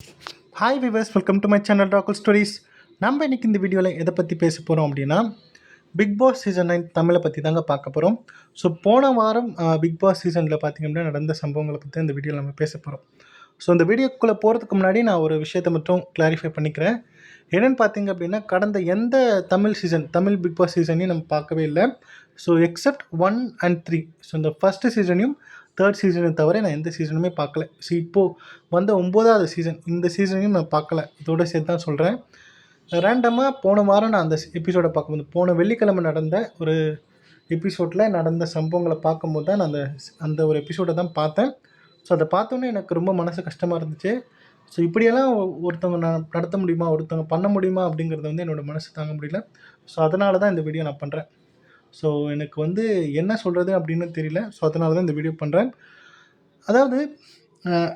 Hi viewers, welcome to my channel Rockle stories. நம்ம இன்றைக்கி இந்த வீடியோவில் எதை பற்றி பேச போகிறோம் அப்படின்னா, பிக் பாஸ் சீசன் 9 தமிழை பற்றி தாங்க பார்க்க போகிறோம். ஸோ போன வாரம் பிக் பாஸ் சீசனில் பார்த்திங்க அப்படின்னா நடந்த சம்பவங்களை பற்றி இந்த வீடியோவில் நம்ம பேச போகிறோம். ஸோ இந்த வீடியோக்குள்ளே போகிறதுக்கு முன்னாடி நான் ஒரு விஷயத்தை மட்டும் கிளாரிஃபை பண்ணிக்கிறேன். என்னென்னு பார்த்தீங்க அப்படின்னா, கடந்த எந்த தமிழ் பிக் பாஸ் சீசனையும் நம்ம பார்க்கவே இல்லை. So accept 1 and 3. ஸோ இந்த ஃபஸ்ட்டு சீசனையும் தேர்ட் சீசனை தவிர நான் எந்த சீசனுமே பார்க்கல. ஸோ இப்போது வந்த 9வது சீசன், இந்த சீசனையும் நான் பார்க்கல. இதோட சேர்த்து தான் சொல்கிறேன். ரேண்டமாக போன வாரம் நான் அந்த எபிசோடை பார்க்கும்போது, போன வெள்ளிக்கிழமை நடந்த ஒரு எபிசோடில் நடந்த சம்பவங்களை பார்க்கும்போது தான் நான் அந்த ஒரு எபிசோடை தான் பார்த்தேன். ஸோ அதை பார்த்தோன்னே எனக்கு ரொம்ப மனசு கஷ்டமாக இருந்துச்சு. ஸோ இப்படியெல்லாம் ஒருத்தவங்க நடத்த முடியுமா, ஒருத்தவங்க பண்ண முடியுமா அப்படிங்கிறது வந்து என்னோடய மனசு தாங்க முடியல. ஸோ அதனால தான் இந்த வீடியோ நான் பண்ணுறேன். ஸோ எனக்கு வந்து என்ன சொல்கிறது அப்படின்னு தெரியல. ஸோ அதனால தான் இந்த வீடியோ பண்ணுறேன். அதாவது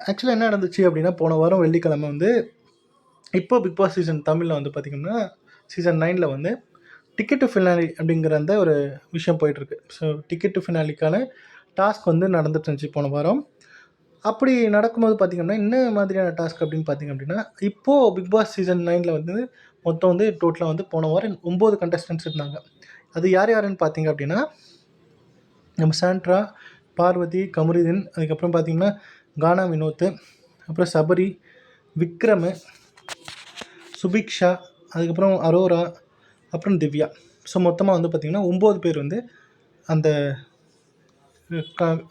ஆக்சுவலாக என்ன நடந்துச்சு அப்படின்னா, போன வாரம் வெள்ளிக்கிழமை வந்து இப்போ பிக் பாஸ் சீசன் தமிழில் வந்து பார்த்திங்கன்னா சீசன் 9 வந்து டிக்கெட் டு ஃபினாலி அப்படிங்கிற அந்த ஒரு விஷயம் போயிட்டுருக்கு. ஸோ டிக்கெட் டு ஃபினாலிக்கான டாஸ்க் வந்து நடந்துட்டு இருந்துச்சு போன வாரம். அப்படி நடக்கும்போது பார்த்திங்கன்னா, என்ன மாதிரியான டாஸ்க் அப்படின்னு பார்த்திங்க அப்படின்னா, இப்போது பிக் பாஸ் சீசன் 9 வந்து மொத்தம் வந்து டோட்டலாக வந்து போன வாரம் 9 கண்டஸ்டன்ட்ஸ் இருந்தாங்க. அது யார் யாருன்னு பார்த்தீங்க அப்படின்னா, நம்ம சாண்ட்ரா, பார்வதி, கமருதீன், அதுக்கப்புறம் பார்த்திங்கன்னா கானா வினோத், அப்புறம் சபரி, விக்ரம், சுபிக்ஷா, அதுக்கப்புறம் அரோரா, அப்புறம் திவ்யா. ஸோ மொத்தமாக வந்து பார்த்திங்கன்னா 9 பேர் வந்து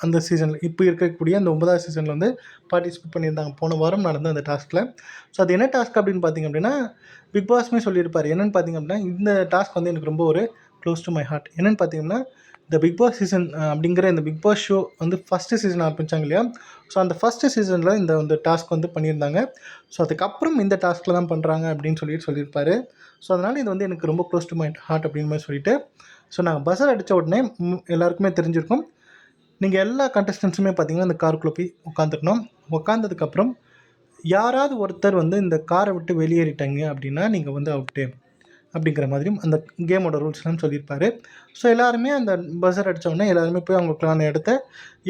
அந்த சீசனில் இப்போ இருக்கக்கூடிய அந்த 9வது சீசனில் வந்து பார்ட்டிசிபேட் பண்ணியிருந்தாங்க போன வாரம் நடந்த அந்த டாஸ்கில். ஸோ அது என்ன டாஸ்க் அப்படின்னு பார்த்திங்க அப்படின்னா, பிக் பாஸ்மே சொல்லியிருப்பார். என்னென்னு பார்த்திங்க அப்படின்னா, இந்த டாஸ்க் வந்து எனக்கு ரொம்ப ஒரு க்ளோஸ் டு மை ஹார்ட். என்னென்னு பார்த்திங்கன்னா, இந்த பிக் பாஸ் சீசன் அப்படிங்கிற இந்த பிக் பாஸ் ஷோ வந்து ஃபஸ்ட்டு சீசன் ஆரம்பித்தாங்க இல்லையா. ஸோ அந்த ஃபஸ்ட்டு சீசனில் இந்த டாஸ்க் வந்து பண்ணியிருந்தாங்க. ஸோ அதுக்கப்புறம் இந்த டாஸ்கில் தான் பண்ணுறாங்க அப்படின்னு சொல்லியிருப்பார். ஸோ அதனால் இது வந்து எனக்கு ரொம்ப க்ளோஸ் டு மை ஹார்ட் அப்படின்னு மாதிரி சொல்லிவிட்டு, ஸோ நாங்கள் பஸ்ஸர் அடித்த உடனே எல்லாருக்குமே தெரிஞ்சிருக்கும், நீங்கள் எல்லா கண்டஸ்டன்ஸுமே பார்த்திங்கன்னா இந்த காருக்குள்ளே போய் உட்காந்துருக்கணும். உட்காந்ததுக்கப்புறம் யாராவது ஒருத்தர் வந்து இந்த காரை விட்டு வெளியேறிட்டாங்க அப்படின்னா நீங்கள் வந்து அவுட்டு அப்படிங்கிற மாதிரியும் அந்த கேமோட ரூல்ஸ்லாம் சொல்லியிருப்பார். ஸோ எல்லாருமே அந்த பஸ்ஸர் அடித்தோடனே எல்லாருமே போய் அவங்களுக்கான இடத்த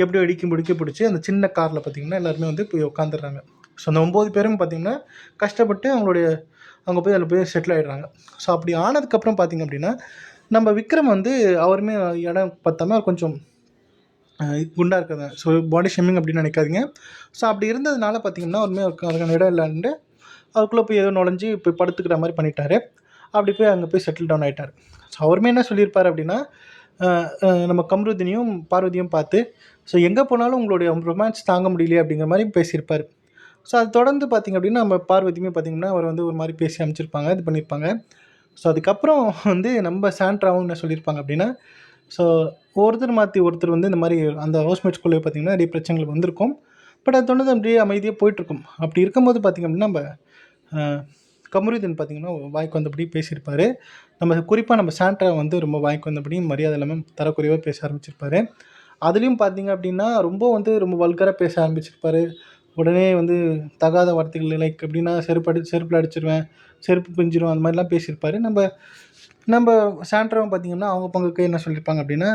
எப்படியோ இடிக்கி பிடிச்சி அந்த சின்ன காரில் பார்த்திங்கன்னா எல்லாருமே வந்து போய் உட்காந்துடுறாங்க. ஸோ அந்த 9 பேரும் பார்த்திங்கன்னா கஷ்டப்பட்டு அவங்க போய் அதில் போய் செட்டில் ஆகிடுறாங்க. ஸோ அப்படி ஆனதுக்கப்புறம் பார்த்திங்க அப்படின்னா, நம்ம விக்ரம் வந்து அவருமே இடம் பார்த்தாமல் கொஞ்சம் குண்டாக இருக்கிறது. ஸோ பாடி ஷேமிங் அப்படின்னு நினைக்காதீங்க. ஸோ அப்படி இருந்ததுனால பார்த்திங்கன்னா அவருமே அதுக்கான இடம் இல்லைன்ட்டு அதுக்குள்ளே போய் ஏதோ நுழைஞ்சி போய் படுத்துக்கிற மாதிரி பண்ணிட்டார். அப்படி போய் அங்கே போய் செட்டில் டவுன் ஆகிட்டார். ஸோ அவருமே என்ன சொல்லியிருப்பார் அப்படின்னா, நம்ம கமருதீனையும் பார்வதியும் பார்த்து, ஸோ எங்கே போனாலும் உங்களுடைய ரொமான்ஸ் தாங்க முடியலையே அப்படிங்கிற மாதிரி பேசியிருப்பார். ஸோ அது தொடர்ந்து பார்த்திங்க அப்படின்னா, நம்ம பார்வதியுமே பார்த்திங்கன்னா அவர் வந்து ஒரு மாதிரி பேசி அமைச்சிருப்பாங்க, இது பண்ணியிருப்பாங்க. ஸோ அதுக்கப்புறம் வந்து நம்ம சாண்ட்ராவும் என்ன சொல்லியிருப்பாங்க அப்படின்னா, ஸோ ஒருத்தர் மாற்றி ஒருத்தர் வந்து இந்த மாதிரி அந்த ஹவுஸ்மேட்ஸ்குள்ளே பார்த்திங்கன்னா நிறைய பிரச்சனைகள் வந்திருக்கும். பட் அது தொடர்ந்து அப்படியே அமைதியாக போயிட்டுருக்கும். அப்படி இருக்கும்போது பார்த்திங்க அப்படின்னா, நம்ம கமருதீன் பார்த்திங்கன்னா வாய்க்கு வந்தபடி பேசியிருப்பார். குறிப்பாக நம்ம சாண்ட்ரா வந்து ரொம்ப வாய்க்கு வந்தபடி மரியாதை இல்லாமல் தரக்குறைவாக பேச ஆரம்பிச்சிருப்பார். அதுலேயும் பார்த்திங்க அப்படின்னா ரொம்ப வல்கராக பேச ஆரம்பிச்சிருப்பார். உடனே வந்து தகாத வார்த்தைகள் லைக் எப்படின்னா செருப்பில் அடிச்சிருவேன், செருப்பு பிஞ்சிரும், அந்த மாதிரிலாம் பேசியிருப்பார். நம்ம சாண்ட்ராவும் பார்த்திங்கன்னா அவங்க பங்குக்கு என்ன சொல்லியிருப்பாங்க அப்படின்னா,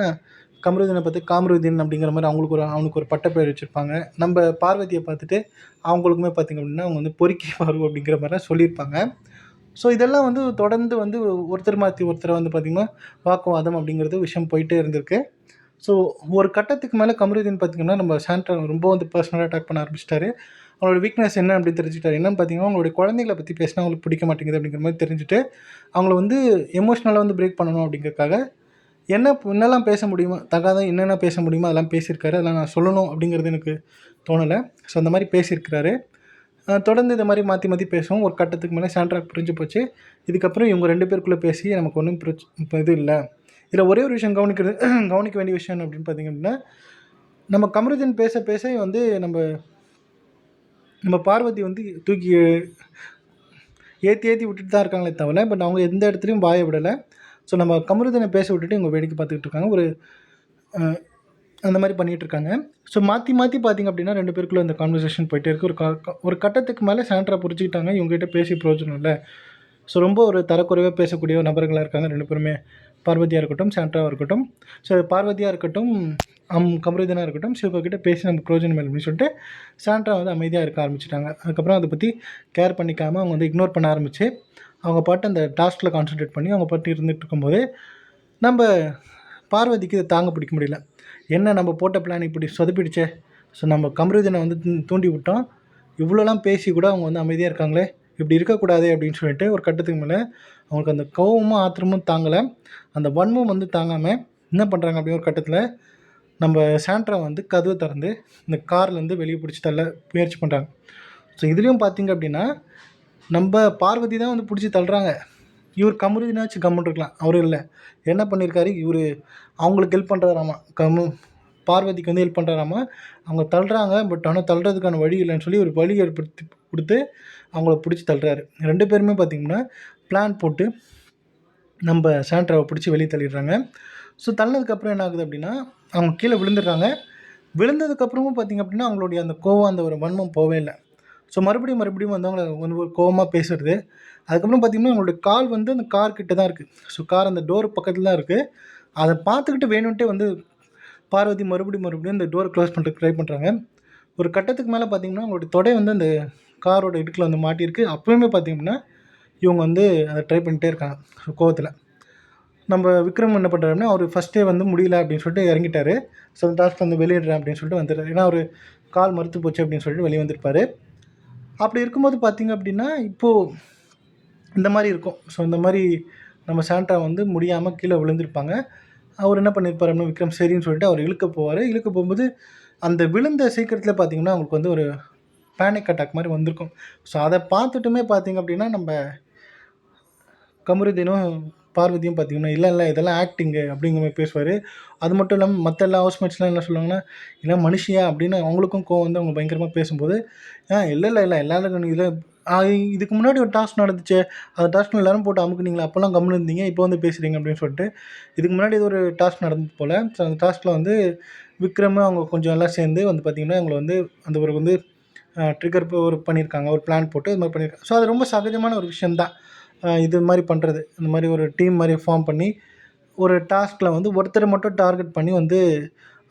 கமருதீனை பார்த்து காமருதீன் அப்படிங்கிற மாதிரி அவனுக்கு ஒரு பட்ட பேர் வச்சுருப்பாங்க. நம்ம பார்வதியை பார்த்துட்டு அவங்களுக்குமே பார்த்திங்க அப்படின்னா அவங்க வந்து பொறுக்கி பாரு அப்படிங்கிற மாதிரிலாம் சொல்லியிருப்பாங்க. ஸோ இதெல்லாம் வந்து தொடர்ந்து வந்து ஒருத்தர் மாற்றி ஒருத்தரை வந்து பார்த்திங்கன்னா வாக்குவாதம் அப்படிங்கிறது விஷயம் போயிட்டே இருந்திருக்கு. ஸோ ஒரு கட்டத்துக்கு மேலே கமருதீன் பார்த்திங்கன்னா நம்ம சாண்ட்ரா ரொம்ப வந்து பர்சனலாக அட்டாக் பண்ண ஆரம்பிச்சிட்டாரு. அவங்களோட வீக்னஸ் என்ன அப்படின்னு தெரிஞ்சுட்டார். என்னென்னு பார்த்திங்கன்னா, அவங்களுடைய குழந்தைகளை பற்றி பேசினா அவங்களுக்கு பிடிக்க மாட்டேங்குது அப்படிங்கிற மாதிரி தெரிஞ்சுட்டு அவங்கள வந்து எமோஷ்னலாக வந்து பிரேக் பண்ணணும் அப்படிங்கிறதுக்காக என்னெல்லாம் பேச முடியுமோ, என்னென்ன பேச முடியுமோ அதெல்லாம் பேசியிருக்காரு. அதெல்லாம் நான் சொல்லணும் அப்படிங்கிறது எனக்கு தோணலை. ஸோ அந்த மாதிரி பேசியிருக்கிறாரு. தொடர்ந்து இந்த மாதிரி மாற்றி பேசுவோம். ஒரு கட்டத்துக்கு மேலே சாண்ட்ராக்கு புரிஞ்சு போச்சு, இதுக்கப்புறம் இவங்க 2 பேருக்குள்ளே பேசி நமக்கு ஒன்றும் இப்போ இது இல்லை. இதில் ஒரே ஒரு விஷயம் கவனிக்க வேண்டிய விஷயம் அப்படின்னு பார்த்திங்க அப்படின்னா, நம்ம கமருதீன் பேச வந்து நம்ம பார்வதி வந்து தூக்கி ஏற்றி விட்டுட்டு தான் இருக்காங்களே தவிர, பட் அவங்க எந்த இடத்துலையும் வாய விடலை. ஸோ நம்ம கமருதீனை பேச விட்டுட்டு இவங்க வேடிக்கை பார்த்துக்கிட்டு இருக்காங்க. அந்த மாதிரி பண்ணிகிட்ருக்காங்க. ஸோ மாற்றி பார்த்திங்க அப்படின்னா 2 பேருக்குள்ளே இந்த கான்வர்சேஷன் போயிட்டே இருக்குது. ஒரு கட்டத்துக்கு மேலே சாண்ட்ரா புரிஞ்சுக்கிட்டாங்க, இவங்ககிட்ட பேசி பிரயோஜனம் இல்லை. ஸோ ரொம்ப ஒரு தரக்குறைவாக பேசக்கூடிய நபர்களாக இருக்காங்க 2 பேருமே, பார்வதியாக இருக்கட்டும், சாண்ட்ராவாக இருக்கட்டும். ஸோ பார்வதியாக இருக்கட்டும், கமருதீனா இருக்கட்டும் சிவா கிட்ட பேசி நம்ம பிரயோஜனம் இல்லை அப்படின்னு சொல்லிட்டு சாண்ட்ரா வந்து அமைதியாக இருக்க ஆரம்பிச்சிட்டாங்க. அதுக்கப்புறம் அதை பற்றி கேர் பண்ணிக்காமல் அவங்க வந்து இக்னோர் பண்ண ஆரம்பித்து அவங்க பாட்டு அந்த டாஸ்கில் கான்சன்ட்ரேட் பண்ணி அவங்க பாட்டு இருந்துகிட்டு இருக்கும்போது நம்ம பார்வதிக்கு இதை தாங்க பிடிக்க முடியல. என்ன நம்ம போட்ட பிளான் இப்படி சொதப்பிடுச்சே, ஸோ நம்ம கமருதீனை வந்து தூண்டி விட்டோம், இவ்வளோலாம் பேசி கூட அவங்க வந்து அமைதியாக இருக்காங்களே, இப்படி இருக்கக்கூடாது அப்படின்னு சொல்லிட்டு ஒரு கட்டத்துக்கு மேலே அவங்களுக்கு அந்த கோவமும் ஆத்திரமும் தாங்கலை, அந்த வன்மம் வந்து தாங்காமல் என்ன பண்ணுறாங்க அப்படின்னு ஒரு கட்டத்தில் நம்ம சாண்ட்ரா வந்து கதவை திறந்து இந்த கார்லேருந்து வெளியே பிடிச்சி தள்ள முயற்சி பண்ணுறாங்க. ஸோ இதுலேயும் பார்த்தீங்க அப்படின்னா நம்ம பார்வதி தான் வந்து பிடிச்சி தள்ளுறாங்க. இவர் கமருதீனாச்சும் கம்முன்னு இருக்கலாம், அவரும் இல்லை. என்ன பண்ணியிருக்காரு இவர், அவங்களுக்கு ஹெல்ப் பண்ணுறாராமா, பார்வதிக்கு வந்து ஹெல்ப் பண்ணுறாராமா. அவங்க தள்ளுறாங்க, பட் ஆனால் தள்ளுறதுக்கான வழி இல்லைன்னு சொல்லி ஒரு வழி ஏற்படுத்தி கொடுத்து அவங்கள பிடிச்சி தள்ளுறாரு. 2 பேருமே பார்த்திங்கன்னா பிளான் போட்டு நம்ம சாண்ட்ராவை பிடிச்சி வெளியே தள்ளிடுறாங்க. ஸோ தள்ளினதுக்கப்புறம் என்ன ஆகுது அப்படின்னா அவங்க கீழே விழுந்துடுறாங்க. விழுந்ததுக்கப்புறமும் பார்த்திங்க அப்படின்னா அவங்களுடைய அந்த கோவம், அந்த ஒரு வன்மம் போவே இல்லை. ஸோ மறுபடியும் வந்து அவங்கள வந்து ஒரு கோவமாக பேசுகிறது. அதுக்கப்புறம் பார்த்திங்கன்னா அவங்களுடைய கால் வந்து அந்த கார் கிட்ட தான் இருக்குது. ஸோ கார் அந்த டோர் பக்கத்தில் தான் இருக்குது. அதை பார்த்துக்கிட்டு வேணும்ன்ட்டே வந்து பார்வதி மறுபடியும் இந்த டோரை க்ளோஸ் பண்ணுறதுக்கு ட்ரை பண்ணுறாங்க. ஒரு கட்டத்துக்கு மேலே பார்த்திங்கன்னா அவங்களுடைய தொடை வந்து அந்த காரோட இடுக்கில் வந்து மாட்டியிருக்கு. அப்போயுமே பார்த்திங்க அப்படின்னா இவங்க வந்து அதை ட்ரை பண்ணிகிட்டே இருக்காங்க கோவத்தில். நம்ம விக்ரம் என்ன பண்ணுறாருன்னா அவர் ஃபஸ்ட்டே வந்து முடியல அப்படின்னு சொல்லிட்டு இறங்கிட்டார். ஸோ அந்த டாஸ்க் வந்து வெளியிடுறேன் அப்படின்னு சொல்லிட்டு வந்துடுறாரு. ஏன்னா ஒரு கால் மறுத்து போச்சு அப்படின்னு சொல்லிட்டு வெளியே வந்திருப்பார். அப்படி இருக்கும்போது பார்த்திங்க அப்படின்னா இப்போது இந்த மாதிரி இருக்கும். ஸோ இந்த மாதிரி நம்ம சாண்ட்ரா வந்து முடியாமல் கீழே விழுந்திருப்பாங்க. அவர் என்ன பண்ணியிருப்பார் அப்படின்னா விக்ரம் சரின்னு சொல்லிட்டு அவர் இழுக்க போவார். இழுக்க போகும்போது அந்த விழுந்த சீக்கிரத்தில் பார்த்திங்கன்னா அவங்களுக்கு வந்து ஒரு பேனிக் அட்டாக் மாதிரி வந்திருக்கும். ஸோ அதை பார்த்துட்டுமே பார்த்திங்க அப்படின்னா நம்ம கமருதீனும் பார்வதியும் பார்த்திங்கன்னா இல்லை இதெல்லாம் ஆக்டிங்கு அப்படிங்கிற மாதிரி பேசுவார். அது மட்டும் இல்லாமல் மற்ற எல்லா ஹவுஸ்மேட்ஸ்லாம் என்ன சொல்லுவாங்கன்னா, இல்லை மனுஷியா அப்படின்னு அவங்களுக்கும் கோவம் வந்து அவங்க பயங்கரமாக பேசும்போது இல்லை எல்லாரும் இதில் இதுக்கு முன்னாடி ஒரு டாஸ்க் நடந்துச்சு, அந்த டாஸ்க்கில் எல்லோரும் போட்டு அமுக்குனீங்களா, அப்போல்லாம் கம்முன்னு இருந்தீங்க, இப்போ வந்து பேசுகிறீங்க அப்படின்னு சொல்லிட்டு இதுக்கு முன்னாடி இது ஒரு டாஸ்க் நடந்தது போல். ஸோ அந்த டாஸ்கில் வந்து விக்ரம் அவங்க கொஞ்சம் எல்லாம் சேர்ந்து வந்து பார்த்திங்கன்னா அவங்களை வந்து அந்த ஒரு வந்து ட்ரிகர் ஒரு பண்ணியிருக்காங்க, ஒரு பிளான் போட்டு இது மாதிரி பண்ணியிருக்காங்க. ஸோ அது ரொம்ப சகஜமான ஒரு விஷயந்தான் இது மாதிரி பண்ணுறது. இந்த மாதிரி ஒரு டீம் மாதிரி ஃபார்ம் பண்ணி ஒரு டாஸ்கில் வந்து ஒருத்தரை மட்டும் டார்கெட் பண்ணி வந்து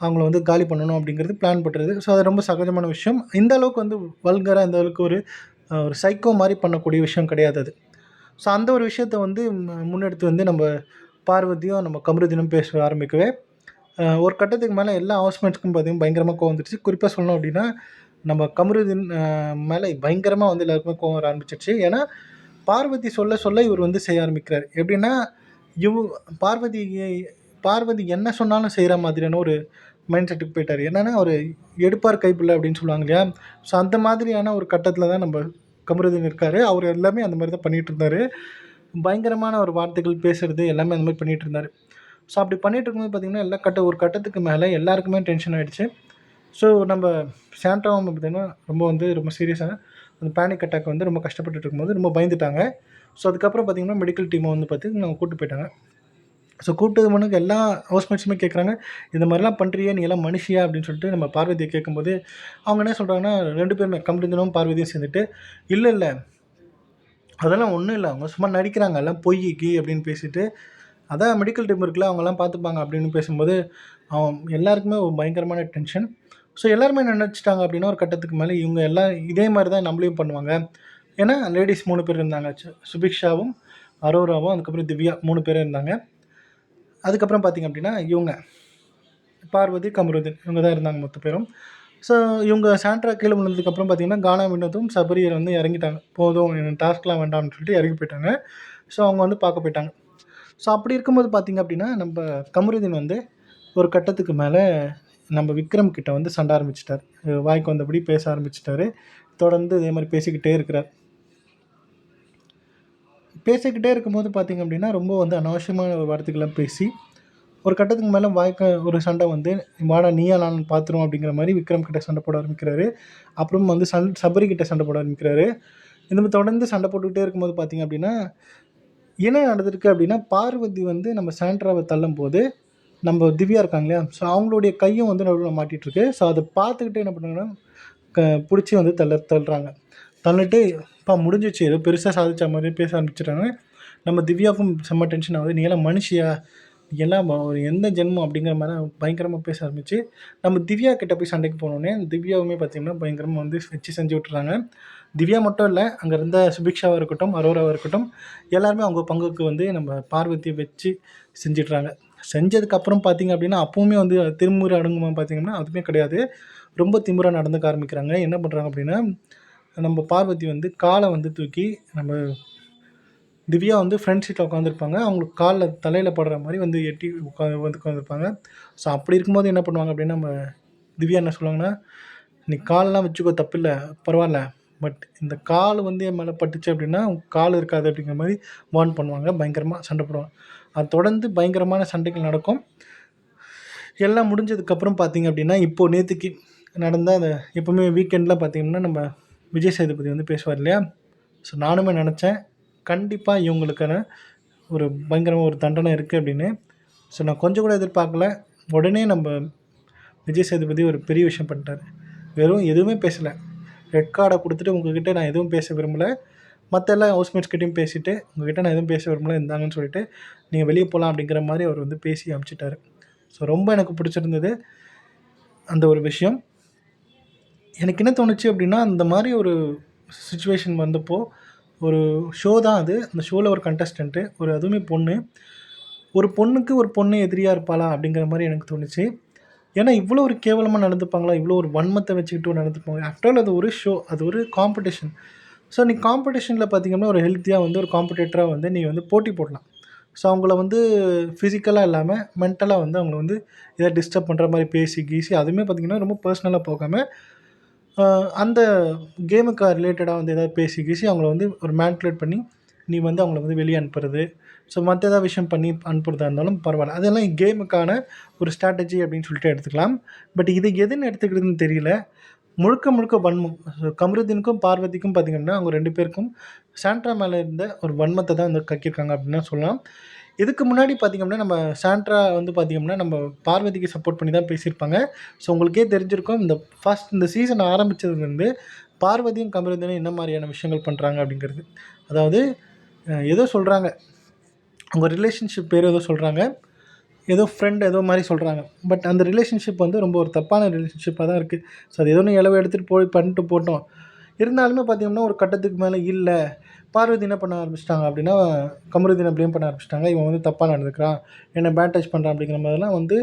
அவங்கள வந்து காலி பண்ணணும் அப்படிங்கிறது பிளான் பண்ணுறது. ஸோ அது ரொம்ப சகஜமான விஷயம். இந்த அளவுக்கு வந்து வல்கராக இந்த அளவுக்கு ஒரு சைக்கோ மாதிரி பண்ணக்கூடிய விஷயம் கிடையாது அது. ஸோ அந்த ஒரு விஷயத்தை வந்து முன்னெடுத்து வந்து நம்ம பார்வதியும் நம்ம கமருதீனும் பேச ஆரம்பிக்கவே ஒரு கட்டத்துக்கு மேலே எல்லா ஹவுஸ்மேட்ஸ்க்கும் பார்த்திங்கன்னா பயங்கரமாக கோவம் வந்துடுச்சு. குறிப்பாக சொல்லணும் அப்படின்னா நம்ம கமருதீன் மேலே பயங்கரமாக வந்து எல்லாருக்குமே கோவம் வர ஆரம்பிச்சிடுச்சு. ஏன்னா பார்வதி சொல்ல இவர் வந்து செய்ய ஆரம்பிக்கிறார். எப்படின்னா பார்வதி என்ன சொன்னாலும் செய்கிற மாதிரியான ஒரு மைண்ட் செட்டுக்கு போயிட்டார். என்னென்னா அவர் எடுப்பார் கைப்பிள்ளை அப்படின்னு சொல்லுவாங்க இல்லையா. ஸோ அந்த மாதிரியான ஒரு கட்டத்தில் தான் நம்ம கமருதீன் இருக்கார். அவர் எல்லாமே அந்த மாதிரி தான் பண்ணிகிட்டு இருந்தார். பயங்கரமான ஒரு வார்த்தைகள் பேசுகிறது எல்லாமே அந்த மாதிரி பண்ணிகிட்டு இருந்தார். ஸோ அப்படி பண்ணிகிட்டு இருக்கும்போது பார்த்திங்கன்னா ஒரு கட்டத்துக்கு மேலே எல்லாருக்குமே டென்ஷன் ஆகிடுச்சு. ஸோ நம்ம சாண்ட்ராவும் பார்த்திங்கன்னா ரொம்ப சீரியஸாக அந்த பேனிக் அட்டாக் வந்து ரொம்ப கஷ்டப்பட்டுட்டு இருக்கும்போது ரொம்ப பயந்துட்டாங்க. ஸோ அதுக்கப்புறம் பார்த்திங்கன்னா மெடிக்கல் டீமை வந்து பார்த்திங்கன்னா கூப்பிட்டு போயிட்டாங்க. ஸோ கூப்பிட்டது முன்னுக்கு எல்லா ஹவுஸ்மேட்ஸுமே கேட்குறாங்க, இந்த மாதிரிலாம் பண்ணுறியே நீ எல்லாம் மனுஷியா அப்படின்னு சொல்லிட்டு நம்ம பார்வதியை கேட்கும்போது அவங்க என்ன சொல்கிறாங்கன்னா 2 பேருமே கமருதீனும் பார்வதியும் சேர்ந்துட்டு இல்லை அதெல்லாம் ஒன்றும் இல்லை, அவங்க சும்மா நடிக்கிறாங்க, எல்லாம் பொய்க்கு அப்படின்னு பேசிட்டு அதான் மெடிக்கல் டீம் இருக்குல்ல அவங்கெல்லாம் பார்த்துப்பாங்க அப்படின்னு பேசும்போது எல்லாருக்குமே ஒரு பயங்கரமான டென்ஷன். ஸோ எல்லாருமே நினச்சிட்டாங்க அப்படின்னா ஒரு கட்டத்துக்கு மேலே இவங்க எல்லாம் இதே மாதிரி தான் நம்மளையும் பண்ணுவாங்க. ஏன்னா லேடிஸ் 3 பேர் இருந்தாங்க, சுபிக்ஷாவும் அரோராவும் அதுக்கப்புறம் திவ்யா 3 பேரும் இருந்தாங்க. அதுக்கப்புறம் பார்த்திங்க அப்படின்னா இவங்க பார்வதி கமருதீன் இவங்க தான் இருந்தாங்க மொத்த பேரும். ஸோ இவங்க சாண்ட்ரா கீழே விழுந்ததுக்கப்புறம் பார்த்திங்கன்னா கானா வினோதும் சபரியர் வந்து இறங்கிட்டாங்க. போதும் எனக்கு டாஸ்க்லாம் வேண்டாம்னு சொல்லிட்டு இறங்கி போயிட்டாங்க. ஸோ அவங்க வந்து பார்க்க போயிட்டாங்க. ஸோ அப்படி இருக்கும்போது பார்த்திங்க அப்படின்னா நம்ம கமருதீன் வந்து ஒரு கட்டத்துக்கு மேலே நம்ம விக்ரம் கிட்ட வந்து சண்டை ஆரம்பிச்சிட்டார். வாய்க்கு வந்தபடி பேச ஆரம்பிச்சிட்டாரு. தொடர்ந்து இதே மாதிரி பேசிக்கிட்டே இருக்கிறார். பேசிக்கிட்டே இருக்கும்போது பார்த்திங்க அப்படின்னா ரொம்ப வந்து அனாவசியமான ஒரு வார்த்தைகள்லாம் பேசி ஒரு கட்டத்துக்கு மேலே ஒரு சண்டை வந்து வாடா நீயா நான் பார்த்துரும் அப்படிங்கிற மாதிரி விக்ரம் கிட்ட சண்டை போட ஆரம்பிக்கிறாரு. அப்புறம் வந்து சபரி கிட்ட சண்டை போட ஆரம்பிக்கிறாரு. இந்த மாதிரி தொடர்ந்து சண்டை போட்டுக்கிட்டே இருக்கும்போது பார்த்திங்க அப்படின்னா என்ன நடந்திருக்கு அப்படின்னா பார்வதி வந்து நம்ம சாண்ட்ராவை தள்ளும் போது நம்ம திவ்யா இருக்காங்க இல்லையா, ஸோ அவங்களுடைய கையும் வந்து நடுவில் மாட்டிகிட்ருக்கு. ஸோ அதை பார்த்துக்கிட்டு என்ன பண்ணுறாங்கன்னா பிடிச்சி வந்து தள்ளுறாங்க. தள்ளிட்டு முடிஞ்சிச்சு ஏதோ பெருசாக சாதிச்ச மாதிரி பேச ஆரம்பிச்சிட்டாங்க. நம்ம திவ்யாவுக்கும் செம்ம டென்ஷன் ஆகுது. நீ எல்லாம் மனுஷியா, எல்லாம் ஒரு எந்த ஜென்மம் அப்படிங்கிற மாதிரி பயங்கரமாக பேச ஆரம்பிச்சு நம்ம திவ்யா கிட்ட போய் சண்டைக்கு போனோடனே திவ்யாவுமே பார்த்திங்கன்னா பயங்கரமாக வந்து வச்சு செஞ்சு விட்டுறாங்க. திவ்யா மட்டும் இல்லை, அங்கே இருந்த சுபிக்ஷாவாக இருக்கட்டும், அரோராவாக இருக்கட்டும், எல்லாருமே அவங்க பங்குக்கு வந்து நம்ம பார்வதியை வச்சு செஞ்சிட்றாங்க. செஞ்சதுக்கப்புறம் பார்த்திங்க அப்படின்னா அப்போவுமே வந்து திருமுறை அடங்குமா பார்த்திங்கன்னா அதுவுமே கிடையாது. ரொம்ப திமிராக நடந்துக்க ஆரம்பிக்கிறாங்க. என்ன பண்ணுறாங்க அப்படின்னா, நம்ம பார்வதி வந்து காலை வந்து தூக்கி நம்ம திவ்யா வந்து ஃப்ரண்ட் சீட்டில் உட்காந்துருப்பாங்க. அவங்களுக்கு காலில் தலையில் படுற மாதிரி வந்து எட்டி உட்காந்துருப்பாங்க. ஸோ அப்படி இருக்கும்போது என்ன பண்ணுவாங்க அப்படின்னா, நம்ம திவ்யா என்ன சொல்லுவாங்கன்னா, "நீ காலெலாம் வச்சுக்கோ, தப்பில்லை, பரவாயில்ல. பட் இந்த கால் வந்து என் மேலே பட்டுச்சு அப்படின்னா கால் இருக்காது" அப்படிங்கிற மாதிரி வார்ன் பண்ணுவாங்க. பயங்கரமாக சண்டை போடுவாங்க. அது தொடர்ந்து பயங்கரமான சண்டைகள் நடக்கும். எல்லாம் முடிஞ்சதுக்கப்புறம் பார்த்திங்க அப்படின்னா, இப்போது நேற்றுக்கு நடந்த அந்த எப்போவுமே வீக்கெண்டில் பார்த்திங்கன்னா நம்ம விஜய் சேதுபதி வந்து பேசுவார் இல்லையா? ஸோ நானுமே நினச்சேன் கண்டிப்பாக இவங்களுக்கான ஒரு பயங்கரமாக ஒரு தண்டனை இருக்குது அப்படின்னு. ஸோ நான் கொஞ்சம் கூட எதிர்பார்க்கல. உடனே நம்ம விஜய் சேதுபதி ஒரு பெரிய விஷயம் பண்ணிட்டார். வெறும் எதுவுமே பேசலை. ரெட் கார்டை கொடுத்துட்டு உங்ககிட்ட நான் எதுவும் பேச விரும்பலை, மற்ற எல்லா ஹவுஸ்மேட்ஸ்கிட்டையும் பேசிவிட்டு உங்ககிட்ட நான் எதுவும் பேச விரும்பலை, இருந்தாங்கன்னு சொல்லிட்டு நீங்கள் வெளியே போகலாம் அப்படிங்கிற மாதிரி அவர் வந்து பேசி அனுப்பிச்சிட்டாரு. ஸோ ரொம்ப எனக்கு பிடிச்சிருந்தது அந்த ஒரு விஷயம். எனக்கு என்ன தோணுச்சு அப்படின்னா, அந்த மாதிரி ஒரு சிச்சுவேஷன் வந்தப்போ ஒரு ஷோ தான் அது. அந்த ஷோவில் ஒரு கண்டஸ்டண்ட்டு, ஒரு அதுவுமே பொண்ணு. ஒரு பொண்ணுக்கு ஒரு பொண்ணு எதிரியாக இருப்பாளா அப்படிங்கிற மாதிரி எனக்கு தோணுச்சு. ஏன்னா இவ்வளோ ஒரு கேவலமாக நடந்துப்பாங்களா? இவ்வளோ ஒரு வன்மத்தை வச்சுக்கிட்டு நடந்துப்பாங்க. ஆஃப்டர் ஆல் அது ஒரு ஷோ, அது ஒரு காம்படிஷன். ஸோ நீ காம்படிஷனில் பார்த்திங்கன்னா ஒரு ஹெல்த்தியாக வந்து ஒரு காம்படிட்டராக வந்து நீ வந்து போட்டி போடலாம். ஸோ அவங்கள வந்து ஃபிசிக்கலாக இல்லாமல் மென்டலாக வந்து அவங்கள வந்து எதாவது டிஸ்டர்ப் பண்ணுற மாதிரி பேசி கீசி அதுவுமே பார்த்திங்கன்னா ரொம்ப பர்சனலாக போகாமல் அந்த கேமுக்கு ரிலேட்டடாக வந்து எதாவது பேசி கீசி அவங்கள வந்து ஒரு மேனிபுலேட் பண்ணி நீ வந்து அவங்கள வந்து வெளியே அனுப்புறது, ஸோ மற்ற ஏதாவது விஷயம் பண்ணி அனுப்புறதா இருந்தாலும் பரவாயில்ல. அதெல்லாம் கேமுக்கான ஒரு ஸ்ட்ராட்டஜி அப்படின்னு சொல்லிட்டு எடுத்துக்கலாம். பட் இது எதுன்னு எடுத்துக்கிறதுன்னு தெரியல. முழுக்க முழுக்க வன்மம். கமருதீனுக்கும் பார்வதிக்கும் பார்த்திங்கன்னா அவங்க 2 பேருக்கும் சாண்ட்ரா மேலே இருந்த ஒரு வன்மத்தை தான் வந்து கக்கியிருக்காங்க அப்படின்னு தான் சொல்லலாம். இதுக்கு முன்னாடி பார்த்திங்க அப்படின்னா நம்ம சாண்ட்ரா வந்து பார்த்திங்கன்னா நம்ம பார்வதிக்கு சப்போர்ட் பண்ணி தான் பேசியிருப்பாங்க. ஸோ உங்களுக்கே தெரிஞ்சிருக்கும் இந்த சீசன் ஆரம்பித்ததுலேருந்து பார்வதியும் கமருதீனும் என்ன மாதிரியான விஷயங்கள் பண்ணுறாங்க அப்படிங்கிறது. அதாவது ஏதோ சொல்கிறாங்க, அவங்க ரிலேஷன்ஷிப் பேர் ஏதோ சொல்கிறாங்க, ஏதோ ஃப்ரெண்ட் ஏதோ மாதிரி சொல்கிறாங்க. பட் அந்த ரிலேஷன்ஷிப் வந்து ரொம்ப ஒரு தப்பான ரிலேஷன்ஷிப்பாக தான் இருக்குது. ஸோ அது ஏதோ ஒன்று இளவு எடுத்துகிட்டு போய் பண்ணிட்டு போட்டோம். இருந்தாலுமே பார்த்திங்கன்னா ஒரு கட்டத்துக்கு மேலே இல்லை, பார்வதி என்ன பண்ண ஆரம்பிச்சிட்டாங்க அப்படின்னா கமருதீனை ப்ளேம் பண்ண ஆரம்பிச்சிட்டாங்க. இவன் வந்து தப்பாக நடந்துக்கிறான், என்னை பேட் டச் பண்ணுறான் அப்படிங்கிற மாதிரிலாம் வந்து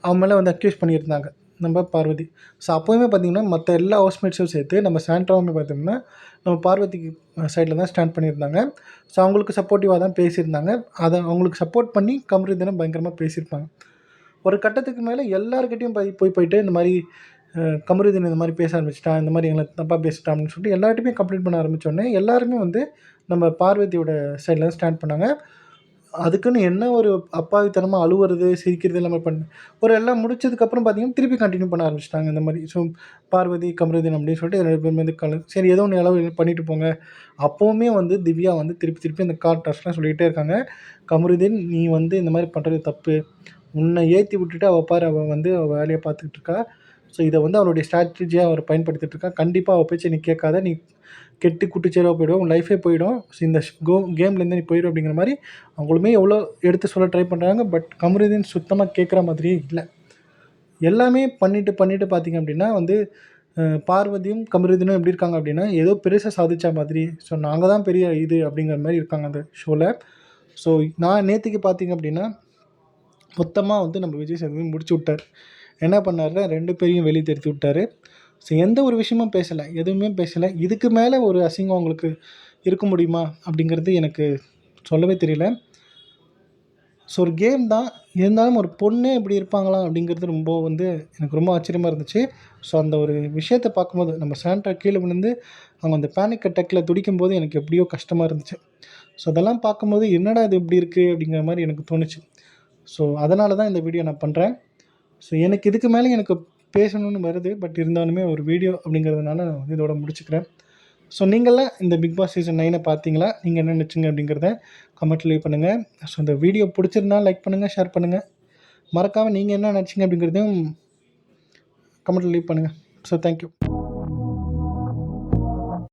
அவன் மேலே வந்து அக்யூஸ் பண்ணியிருந்தாங்க நம்ம பார்வதி. ஸோ அப்போவுமே பார்த்திங்கன்னா மற்ற எல்லா ஹவுஸ்மேட்ஸும் சேர்த்து நம்ம சாண்ட்ராவுமே பார்த்திங்கன்னா நம்ம பார்வதிக்கு சைடில் தான் ஸ்டாண்ட் பண்ணியிருந்தாங்க. ஸோ அவங்களுக்கு சப்போர்ட்டிவாக தான் பேசியிருந்தாங்க. அதை அவங்களுக்கு சப்போர்ட் பண்ணி கமருதீனை பயங்கரமாக பேசியிருப்பாங்க. ஒரு கட்டத்துக்கு மேலே எல்லாருக்கிட்டையும் போயிட்டு இந்த மாதிரி கமருதீன் இந்த மாதிரி பேச ஆரம்பிச்சிட்டான், இந்த மாதிரி எங்களை தப்பாக பேசிட்டான் அப்படின்னு சொல்லிட்டு எல்லார்ட்டையுமே கம்ப்ளைண்ட் பண்ண ஆரம்பித்தோடனே எல்லாருமே வந்து நம்ம பார்வதியோட சைடில் தான் ஸ்டாண்ட் பண்ணாங்க. அதுக்குன்னு என்ன ஒரு அப்பாவித்தனமாக அழுவுறது, சிரிக்கிறது எல்லாமே ஒரு எல்லாம் முடிச்சதுக்கப்புறம் பார்த்திங்கன்னா திருப்பி கண்டினியூ பண்ண ஆரம்பிச்சிட்டாங்க இந்த மாதிரி. ஸோ பார்வதி, கமருதீன் அப்படின்னு சொல்லிட்டு 2 பேருமே வந்து சரி ஏதோ ஒன்று அளவு பண்ணிட்டு போங்க. அப்போவுமே வந்து திவ்யா வந்து திருப்பி இந்த கார்ட் டாஸ்க்லாம் சொல்லிக்கிட்டே இருக்காங்க. கமருதீன், நீ வந்து இந்த மாதிரி பண்ணுறது தப்பு. உன்னை ஏற்றி விட்டுட்டு அவள் பாரு, அவள் வந்து அவள் வேலையை பார்த்துக்கிட்டு இருக்கா. ஸோ இதை வந்து அவளுடைய ஸ்ட்ராட்டஜியாக அவர் பயன்படுத்திட்டு இருக்கா. கண்டிப்பாக அவள் பேச்சை நீ கேட்காத, நீ கெட்டு குட்டிச்சேராக போயிடும், உன் லைஃபே போயிடும். ஸோ இந்த கேம்லேருந்து நீ போயிடும் அப்படிங்கிற மாதிரி அவங்களுமே எவ்வளோ எடுத்து சொல்ல ட்ரை பண்ணுறாங்க. பட் கமருதீன் சுத்தமாக கேட்குற மாதிரியே இல்லை. எல்லாமே பண்ணிவிட்டு பார்த்திங்க அப்படின்னா வந்து பார்வதியும் கமருதீனும் எப்படி இருக்காங்க அப்படின்னா ஏதோ பெருசாக சாதித்த மாதிரி, ஸோ நாங்கள் தான் பெரிய இது அப்படிங்கிற மாதிரி இருக்காங்க அந்த ஷோவில். ஸோ நான் நேற்றுக்கு பார்த்திங்க அப்படின்னா மொத்தமாக வந்து நம்ம விஜய் சேதுபதி முடிச்சு விட்டார். என்ன பண்ணாருன்னா 2 பேரையும் வெளியே தெரித்து விட்டார். ஸோ எந்த ஒரு விஷயமும் பேசலை, எதுவுமே பேசலை. இதுக்கு மேலே ஒரு அசிங்கம் அவங்களுக்கு இருக்க முடியுமா அப்படிங்கிறது எனக்கு சொல்லவே தெரியல. ஸோ ஒரு கேம் தான், இருந்தாலும் ஒரு பொண்ணே இப்படி இருப்பாங்களா அப்படிங்கிறது ரொம்ப வந்து எனக்கு ரொம்ப ஆச்சரியமாக இருந்துச்சு. ஸோ அந்த ஒரு விஷயத்தை பார்க்கும்போது நம்ம சாண்ட்ரா கீழே விழுந்து அவங்க அந்த பேனிக் அட்டாக்கில் துடிக்கும்போது எனக்கு எப்படியோ கஷ்டமாக இருந்துச்சு. ஸோ அதெல்லாம் பார்க்கும்போது என்னடா இது இப்படி இருக்குது அப்படிங்கிற மாதிரி எனக்கு தோணுச்சு. ஸோ அதனால தான் இந்த வீடியோ நான் பண்ணுறேன். ஸோ எனக்கு இதுக்கு மேலே எனக்கு பேசணும்னு வருது. பட் இருந்தாலுமே ஒரு வீடியோ அப்படிங்கிறதுனால நான் வந்து இதோட முடிச்சுக்கிறேன். ஸோ நீங்கள்லாம் இந்த பிக் பாஸ் சீசன் 9 பார்த்தீங்களா? நீங்கள் என்ன நினச்சிங்க அப்படிங்கிறத கமெண்ட்டில் லீவ் பண்ணுங்கள். ஸோ இந்த வீடியோ பிடிச்சிருந்தா லைக் பண்ணுங்கள், ஷேர் பண்ணுங்கள். மறக்காமல் நீங்கள் என்ன நினச்சிங்க அப்படிங்கிறதையும் கமெண்ட்டில் லீவ் பண்ணுங்கள். So thank you.